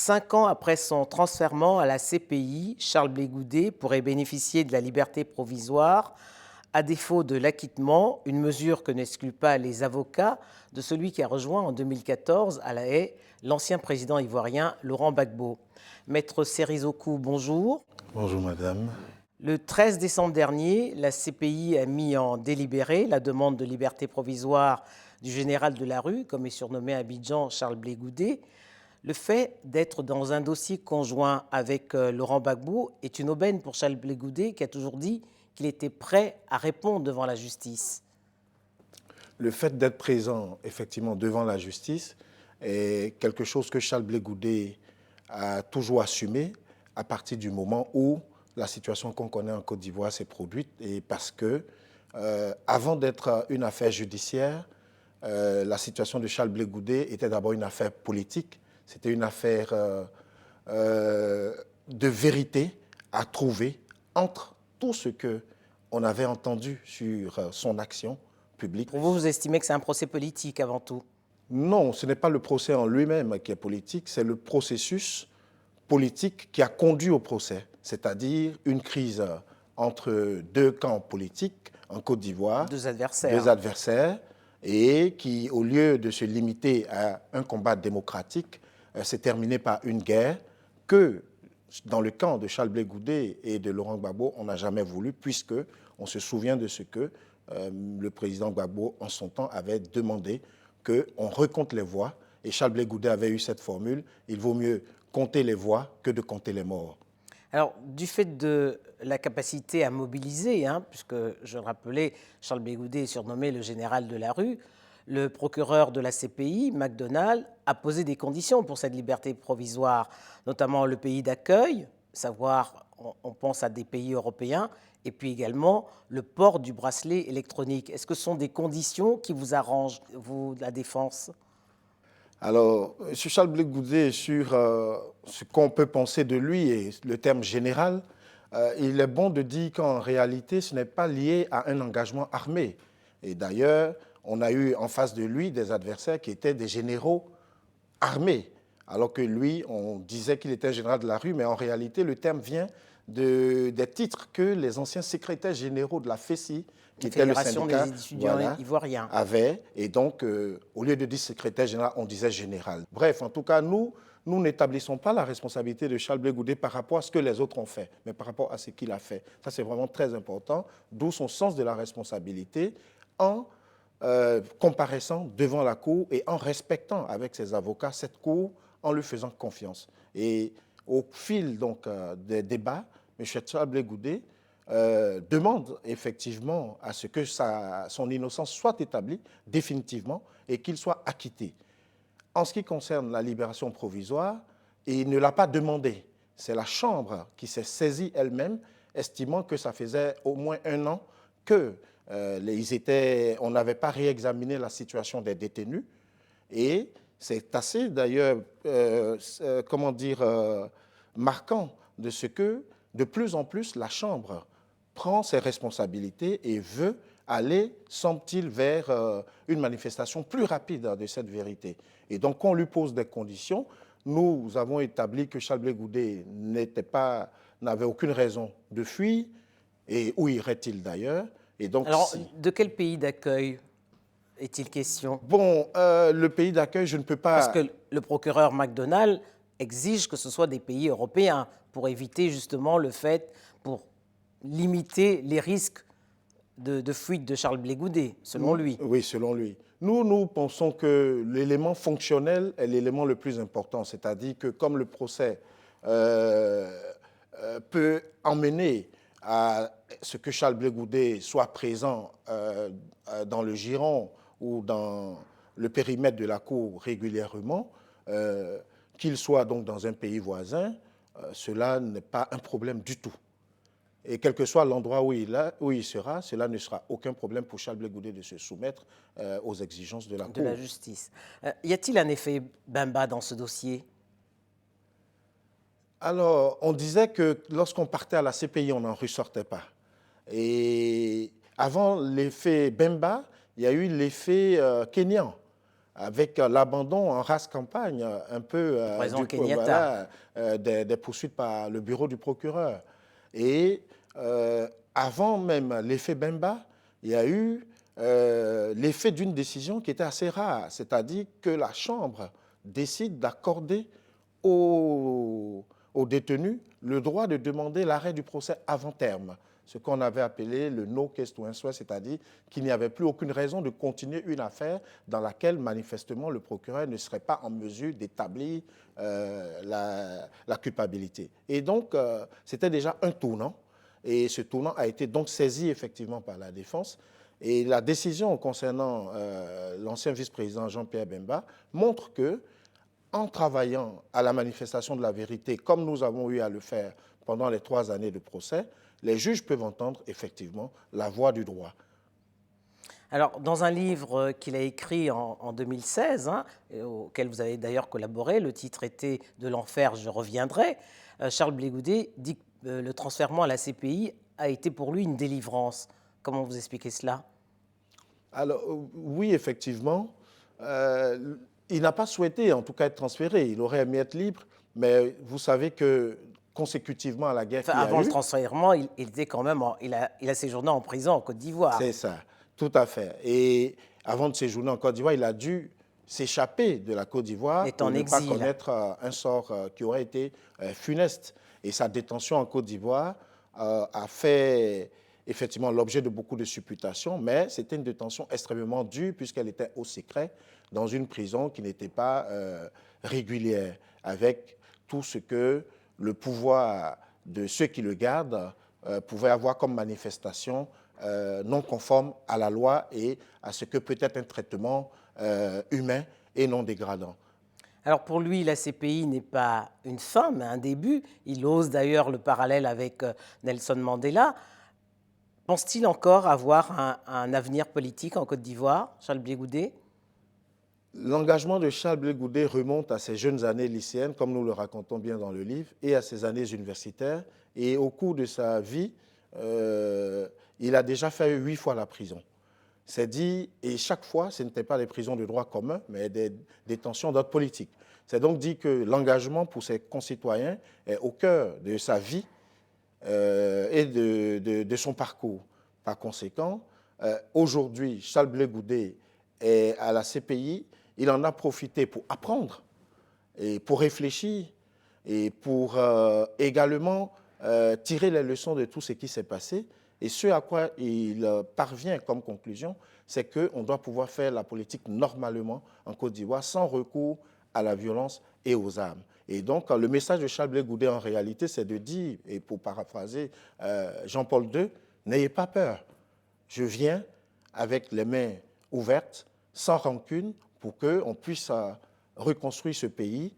5 ans après son transfèrement à la CPI, Charles Blé Goudet pourrait bénéficier de la liberté provisoire à défaut de l'acquittement, une mesure que n'excluent pas les avocats de celui qui a rejoint en 2014 à La Haye l'ancien président ivoirien Laurent Gbagbo. Maître Serizoku, bonjour. Bonjour madame. Le 13 décembre dernier, la CPI a mis en délibéré la demande de liberté provisoire du général de la rue, comme est surnommé à Abidjan Charles Blé Goudet. Le fait d'être dans un dossier conjoint avec Laurent Gbagbo est une aubaine pour Charles Blé Goudet, qui a toujours dit qu'il était prêt à répondre devant la justice. Le fait d'être présent effectivement devant la justice est quelque chose que Charles Blé Goudet a toujours assumé à partir du moment où la situation qu'on connaît en Côte d'Ivoire s'est produite, et parce que avant d'être une affaire judiciaire, la situation de Charles Blé Goudet était d'abord une affaire politique. C'était une affaire de vérité à trouver entre tout ce qu'on avait entendu sur son action publique. Pour vous, vous estimez que c'est un procès politique avant tout? Non, ce n'est pas le procès en lui-même qui est politique, c'est le processus politique qui a conduit au procès, c'est-à-dire une crise entre deux camps politiques en Côte d'Ivoire. Deux adversaires. Deux adversaires, et qui, au lieu de se limiter à un combat démocratique, s'est terminé par une guerre que, dans le camp de Charles Blé Goudet et de Laurent Gbagbo, on n'a jamais voulu, puisque on se souvient de ce que le président Gbagbo, en son temps, avait demandé qu'on recompte les voix. Et Charles Blé Goudet avait eu cette formule: il vaut mieux compter les voix que de compter les morts. Alors, du fait de la capacité à mobiliser, puisque, je le rappelais, Charles Blé Goudet est surnommé le général de la rue, le procureur de la CPI, McDonald, a posé des conditions pour cette liberté provisoire, notamment le pays d'accueil, savoir, on pense à des pays européens, et puis également le port du bracelet électronique. Est-ce que ce sont des conditions qui vous arrangent, vous, la défense ? Alors, M. Charles Blé Goudet, sur ce qu'on peut penser de lui et le terme général, il est bon de dire qu'en réalité, ce n'est pas lié à un engagement armé. Et d'ailleurs, on a eu en face de lui des adversaires qui étaient des généraux armés, alors que lui, on disait qu'il était général de la rue, mais en réalité, le terme vient des titres que les anciens secrétaires généraux de la FESI, qui était le syndicat des étudiants ivoiriens, avaient. Et donc, au lieu de dire secrétaire général, on disait général. Bref, en tout cas, nous n'établissons pas la responsabilité de Charles Blé Goudet par rapport à ce que les autres ont fait, mais par rapport à ce qu'il a fait. Ça, c'est vraiment très important, d'où son sens de la responsabilité en comparaissant devant la Cour et en respectant avec ses avocats cette Cour, en lui faisant confiance. Et au fil donc, des débats, M. Charles Blé Goudet demande effectivement à ce que son innocence soit établie définitivement et qu'il soit acquitté. En ce qui concerne la libération provisoire, il ne l'a pas demandé. C'est la Chambre qui s'est saisie elle-même, estimant que ça faisait au moins 1 an que on n'avait pas réexaminé la situation des détenus. Et c'est assez d'ailleurs, marquant de ce que de plus en plus la Chambre prend ses responsabilités et veut aller, semble-t-il, vers une manifestation plus rapide de cette vérité. Et donc, on lui pose des conditions. Nous avons établi que Charles Blé Goudet n'avait aucune raison de fuir. Et où irait-il d'ailleurs? Et donc, alors, de quel pays d'accueil est-il question? Bon, le pays d'accueil, je ne peux pas... Parce que le procureur McDonald exige que ce soit des pays européens pour éviter justement le fait, pour limiter les risques de fuite de Charles Blé Goudet, selon lui. Oui, selon lui. Nous pensons que l'élément fonctionnel est l'élément le plus important, c'est-à-dire que comme le procès peut emmener à ce que Charles Blé Goudet soit présent dans le giron ou dans le périmètre de la Cour régulièrement, qu'il soit donc dans un pays voisin, cela n'est pas un problème du tout. Et quel que soit l'endroit où il sera, cela ne sera aucun problème pour Charles Blé Goudet de se soumettre aux exigences de la Cour. De la justice. Y a-t-il un effet Bemba dans ce dossier? Alors, on disait que lorsqu'on partait à la CPI, on n'en ressortait pas. Et avant l'effet Bemba, il y a eu l'effet Kenyan. avec l'abandon en race campagne un peu Kenyatta. des poursuites par le bureau du procureur. Et avant même l'effet Bemba, il y a eu l'effet d'une décision qui était assez rare, c'est-à-dire que la Chambre décide d'accorder aux détenus le droit de demander l'arrêt du procès avant terme, ce qu'on avait appelé le no case to answer, c'est-à-dire qu'il n'y avait plus aucune raison de continuer une affaire dans laquelle manifestement le procureur ne serait pas en mesure d'établir la culpabilité. Et donc, c'était déjà un tournant, et ce tournant a été donc saisi effectivement par la défense. Et la décision concernant l'ancien vice-président Jean-Pierre Bemba montre que, en travaillant à la manifestation de la vérité, comme nous avons eu à le faire pendant les 3 années de procès, les juges peuvent entendre effectivement la voix du droit. Alors, dans un livre qu'il a écrit en 2016, auquel vous avez d'ailleurs collaboré, le titre était « De l'enfer, je reviendrai », Charles Blé Goudet dit que le transfèrement à la CPI a été pour lui une délivrance. Comment vous expliquez cela? Alors, oui, effectivement. Il n'a pas souhaité, en tout cas, être transféré. Il aurait aimé être libre, mais vous savez que, consécutivement à la guerre qu'il y a avant eu... le transfèrement, il était quand même, il a séjourné en prison en Côte d'Ivoire. C'est ça, tout à fait. Et avant de séjourner en Côte d'Ivoire, il a dû s'échapper de la Côte d'Ivoire pour ne pas connaître un sort qui aurait été funeste. Et sa détention en Côte d'Ivoire a fait effectivement l'objet de beaucoup de supputations, mais c'était une détention extrêmement dure puisqu'elle était au secret dans une prison qui n'était pas régulière, avec tout ce que le pouvoir de ceux qui le gardent pouvait avoir comme manifestation non conforme à la loi et à ce que peut être un traitement humain et non dégradant. Alors pour lui, la CPI n'est pas une fin, mais un début. Il ose d'ailleurs le parallèle avec Nelson Mandela. Pense-t-il encore avoir un avenir politique en Côte d'Ivoire, Charles Blé Goudet? L'engagement de Charles Blé Goudet remonte à ses jeunes années lycéennes, comme nous le racontons bien dans le livre, et à ses années universitaires. Et au cours de sa vie, il a déjà fait 8 fois la prison. C'est dit, et chaque fois, ce n'était pas des prisons de droit commun, mais des détentions d'ordre politique. C'est donc dit que l'engagement pour ses concitoyens est au cœur de sa vie et de son parcours. Par conséquent, aujourd'hui, Charles Blé Goudet est à la CPI. Il en a profité pour apprendre, et pour réfléchir, et pour également tirer les leçons de tout ce qui s'est passé. Et ce à quoi il parvient comme conclusion, c'est qu'on doit pouvoir faire la politique normalement en Côte d'Ivoire sans recours à la violence et aux armes. Et donc, le message de Charles Blé Goudet, en réalité, c'est de dire, et pour paraphraser Jean-Paul II, n'ayez pas peur. Je viens avec les mains ouvertes, sans rancune, pour qu'on puisse reconstruire ce pays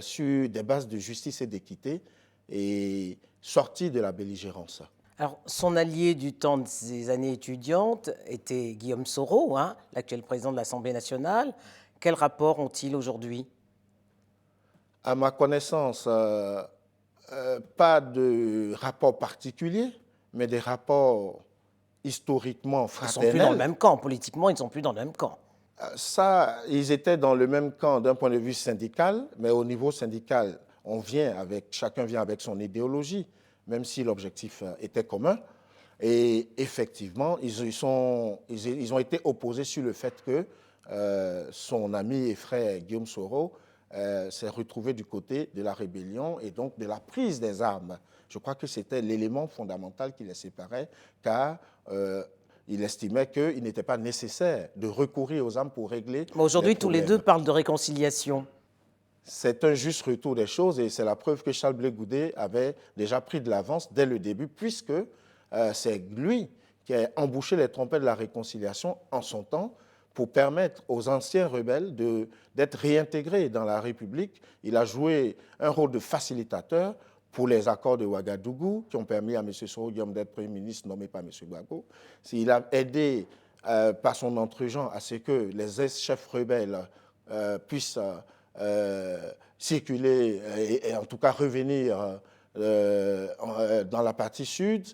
sur des bases de justice et d'équité et sortir de la belligérance. Alors, son allié du temps de ses années étudiantes était Guillaume Soro, l'actuel président de l'Assemblée nationale. Quel rapport ont-ils aujourd'hui? À ma connaissance, pas de rapport particulier, mais des rapports historiquement fraternels. Ils ne sont plus dans le même camp. Politiquement, ils ne sont plus dans le même camp. Ça, ils étaient dans le même camp d'un point de vue syndical, mais au niveau syndical, chacun vient avec son idéologie, même si l'objectif était commun. Et effectivement, ils ont été opposés sur le fait que son ami et frère Guillaume Soro s'est retrouvé du côté de la rébellion et donc de la prise des armes. Je crois que c'était l'élément fondamental qui les séparait, car il estimait qu'il n'était pas nécessaire de recourir aux armes pour régler. Mais aujourd'hui, tous les deux parlent de réconciliation. C'est un juste retour des choses et c'est la preuve que Charles Blé Goudet avait déjà pris de l'avance dès le début, puisque c'est lui qui a embouché les trompettes de la réconciliation en son temps pour permettre aux anciens rebelles d'être réintégrés dans la République. Il a joué un rôle de facilitateur pour les accords de Ouagadougou, qui ont permis à M. Soro Guillaume d'être Premier ministre nommé par M. Gbagbo. Il a aidé par son entre-gens à ce que les ex-chefs rebelles puissent circuler et en tout cas revenir dans la partie sud,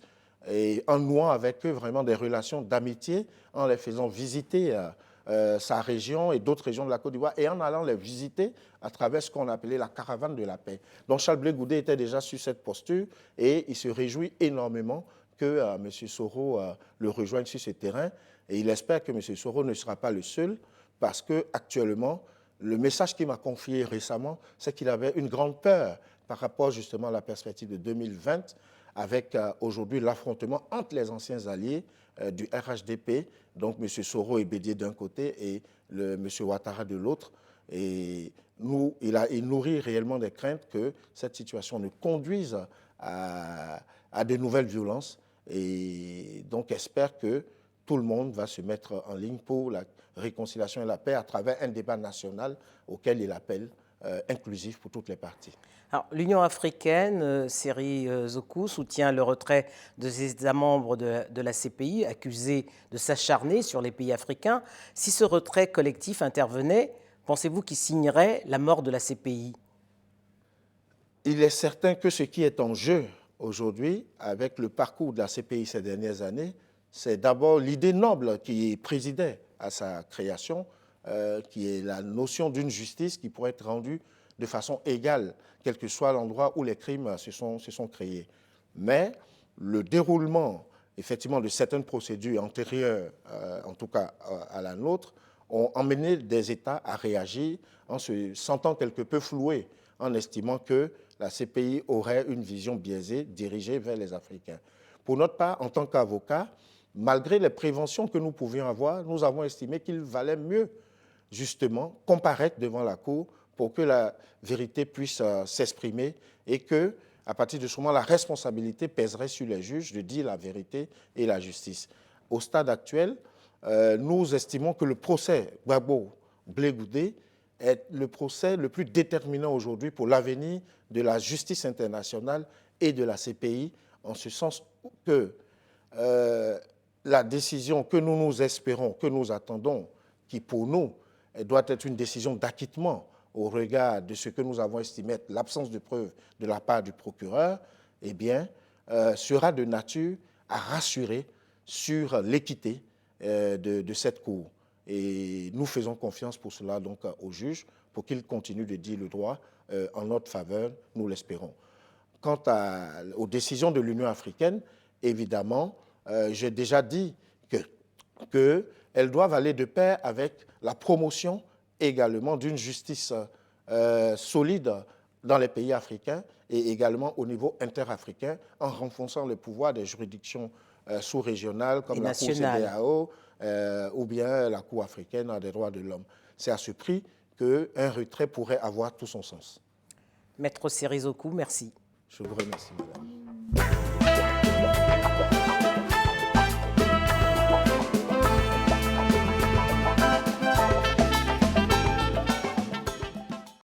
et en nouant avec eux vraiment des relations d'amitié, en les faisant visiter sa région et d'autres régions de la Côte d'Ivoire et en allant les visiter à travers ce qu'on appelait la caravane de la paix. Donc Charles Blé Goudé était déjà sur cette posture et il se réjouit énormément que M. Soro le rejoigne sur ce terrain et il espère que M. Soro ne sera pas le seul parce qu'actuellement, le message qu'il m'a confié récemment, c'est qu'il avait une grande peur par rapport justement à la perspective de 2020 avec aujourd'hui l'affrontement entre les anciens alliés du RHDP, donc M. Soro et Bédié d'un côté et M. Ouattara de l'autre. Et il nourrit réellement des craintes que cette situation ne conduise à de nouvelles violences et donc espère que tout le monde va se mettre en ligne pour la réconciliation et la paix à travers un débat national auquel il appelle inclusif pour toutes les parties. L'Union africaine, Seri Zoku, soutient le retrait de ses États membres de la CPI, accusés de s'acharner sur les pays africains. Si ce retrait collectif intervenait, pensez-vous qu'il signerait la mort de la CPI? Il est certain que ce qui est en jeu aujourd'hui, avec le parcours de la CPI ces dernières années, c'est d'abord l'idée noble qui présidait à sa création, qui est la notion d'une justice qui pourrait être rendue de façon égale, quel que soit l'endroit où les crimes se sont créés. Mais le déroulement, effectivement, de certaines procédures antérieures, en tout cas à la nôtre, ont emmené des États à réagir en se sentant quelque peu floués, en estimant que la CPI aurait une vision biaisée dirigée vers les Africains. Pour notre part, en tant qu'avocats, malgré les préventions que nous pouvions avoir, nous avons estimé qu'il valait mieux, justement, comparaître devant la Cour pour que la vérité puisse s'exprimer et que, à partir de ce moment, la responsabilité pèserait sur les juges de dire la vérité et la justice. Au stade actuel, nous estimons que le procès Gbagbo Blé Goudé est le procès le plus déterminant aujourd'hui pour l'avenir de la justice internationale et de la CPI, en ce sens que la décision que nous espérons, que nous attendons, qui pour nous doit être une décision d'acquittement au regard de ce que nous avons estimé être l'absence de preuves de la part du procureur, eh bien, sera de nature à rassurer sur l'équité de cette Cour. Et nous faisons confiance pour cela donc aux juges pour qu'ils continuent de dire le droit en notre faveur, nous l'espérons. Quant aux décisions de l'Union africaine, évidemment, j'ai déjà dit qu'elles doivent aller de pair avec la promotion également d'une justice solide dans les pays africains et également au niveau interafricain en renforçant le pouvoir des juridictions sous-régionales comme la Cour CEDEAO ou bien la Cour africaine des droits de l'homme. C'est à ce prix qu'un retrait pourrait avoir tout son sens. Maître Seri Zoku, merci. Je vous remercie, madame.